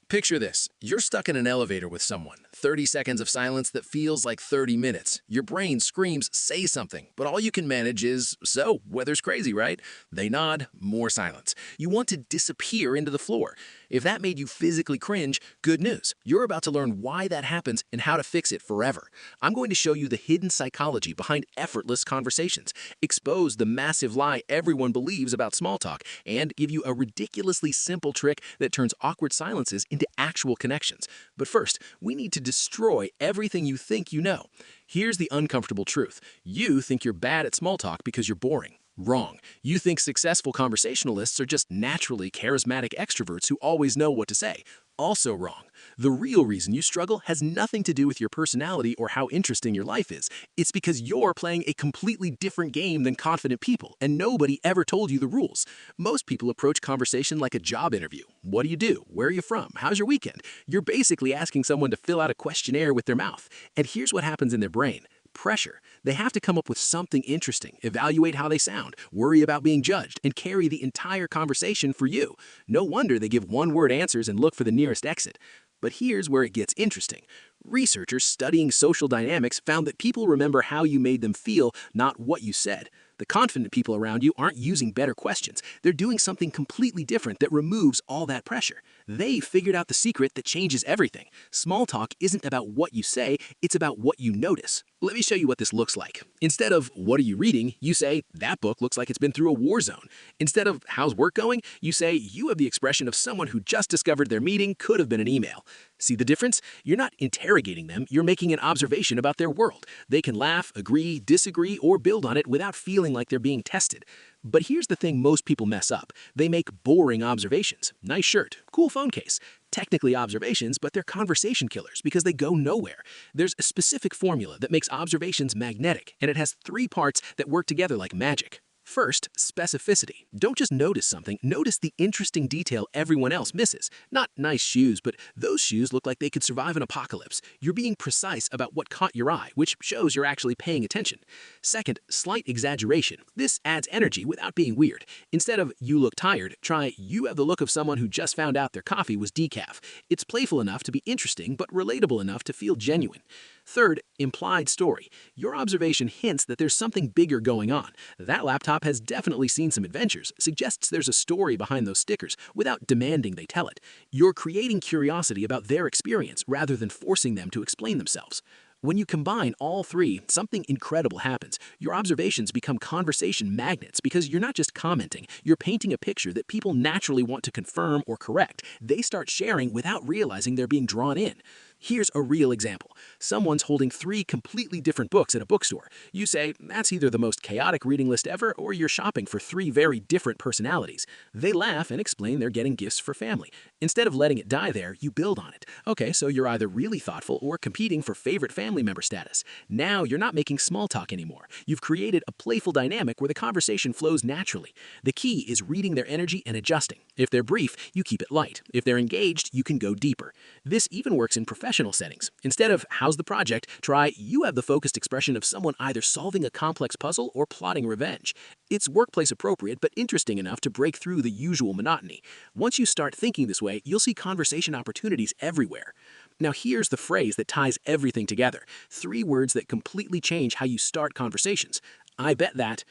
Picture this. You're stuck in an elevator with someone. 30 seconds of silence that feels like 30 minutes. Your brain screams, say something, but all you can manage is, so, weather's crazy, right? They nod, more silence. You want to disappear into the floor. If that made you physically cringe, good news. You're about to learn why that happens and how to fix it forever. I'm going to show you the hidden psychology behind effortless conversations, expose the massive lie everyone believes about small talk, and give you a ridiculously simple trick that turns awkward silences into actual connections. But first, we need to destroy everything you think you know. Here's the uncomfortable truth. You think you're bad at small talk because you're boring. Wrong. You think successful conversationalists are just naturally charismatic extroverts who always know what to say. Also wrong. The real reason you struggle has nothing to do with your personality or how interesting your life is. It's because you're playing a completely different game than confident people, and nobody ever told you the rules. Most people approach conversation like a job interview. What do you do? Where are you from? How's your weekend? You're basically asking someone to fill out a questionnaire with their mouth. And here's what happens in their brain. Pressure. They have to come up with something interesting, evaluate how they sound, worry about being judged, and carry the entire conversation for you. No wonder they give one-word answers and look for the nearest exit. But here's where it gets interesting. Researchers studying social dynamics found that people remember how you made them feel, not what you said. The confident people around you aren't using better questions. They're doing something completely different that removes all that pressure. They figured out the secret that changes everything. Small talk isn't about what you say, it's about what you notice. Let me show you what this looks like. Instead of, what are you reading? You say, that book looks like it's been through a war zone. Instead of, how's work going? You say, you have the expression of someone who just discovered their meeting could have been an email. See the difference? You're not interrogating them, you're making an observation about their world. They can laugh, agree, disagree, or build on it without feeling like they're being tested. But here's the thing most people mess up. They make boring observations. Nice shirt, cool phone case. Technically observations, but they're conversation killers because they go nowhere. There's a specific formula that makes observations magnetic, and it has 3 parts that work together like magic. First, specificity. Don't just notice something, notice the interesting detail everyone else misses. Not nice shoes, but those shoes look like they could survive an apocalypse. You're being precise about what caught your eye, which shows you're actually paying attention. Second, slight exaggeration. This adds energy without being weird. Instead of, you look tired, try, you have the look of someone who just found out their coffee was decaf. It's playful enough to be interesting, but relatable enough to feel genuine. Third, implied story. Your observation hints that there's something bigger going on. That laptop has definitely seen some adventures, suggests there's a story behind those stickers, without demanding they tell it. You're creating curiosity about their experience rather than forcing them to explain themselves. When you combine all 3, something incredible happens. Your observations become conversation magnets because you're not just commenting, you're painting a picture that people naturally want to confirm or correct. They start sharing without realizing they're being drawn in. Here's a real example. Someone's holding 3 completely different books at a bookstore. You say, that's either the most chaotic reading list ever or you're shopping for 3 very different personalities. They laugh and explain they're getting gifts for family. Instead of letting it die there, you build on it. Okay, so you're either really thoughtful or competing for favorite family member status. Now you're not making small talk anymore. You've created a playful dynamic where the conversation flows naturally. The key is reading their energy and adjusting. If they're brief, you keep it light. If they're engaged, you can go deeper. This even works in professional settings. Instead of, how's the project, try, you have the focused expression of someone either solving a complex puzzle or plotting revenge. It's workplace appropriate but interesting enough to break through the usual monotony. Once you start thinking this way, you'll see conversation opportunities everywhere. Now here's the phrase that ties everything together. 3 words that completely change how you start conversations. I bet that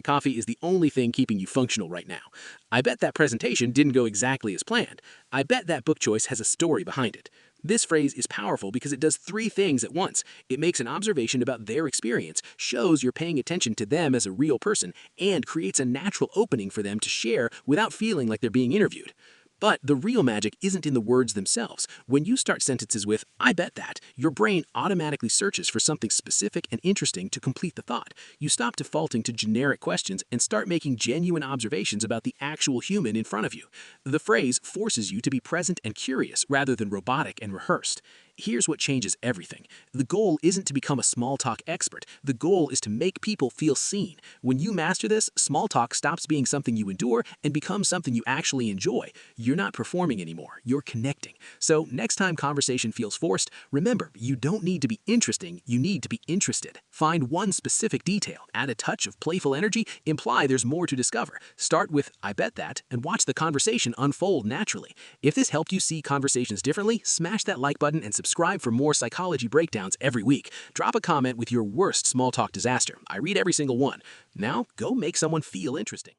coffee is the only thing keeping you functional right now. I bet that presentation didn't go exactly as planned. I bet that book choice has a story behind it. This phrase is powerful because it does 3 things at once. It makes an observation about their experience, shows you're paying attention to them as a real person, and creates a natural opening for them to share without feeling like they're being interviewed. But the real magic isn't in the words themselves. When you start sentences with, I bet that, your brain automatically searches for something specific and interesting to complete the thought. You stop defaulting to generic questions and start making genuine observations about the actual human in front of you. The phrase forces you to be present and curious rather than robotic and rehearsed. Here's what changes everything. The goal isn't to become a small talk expert. The goal is to make people feel seen. When you master this, small talk stops being something you endure and becomes something you actually enjoy. You're not performing anymore, you're connecting. So next time conversation feels forced, remember, you don't need to be interesting, you need to be interested. Find one specific detail, add a touch of playful energy, imply there's more to discover. Start with, "I bet that," and watch the conversation unfold naturally. If this helped you see conversations differently, smash that like button and subscribe for more psychology breakdowns every week. Drop a comment with your worst small talk disaster. I read every single one. Now, go make someone feel interesting.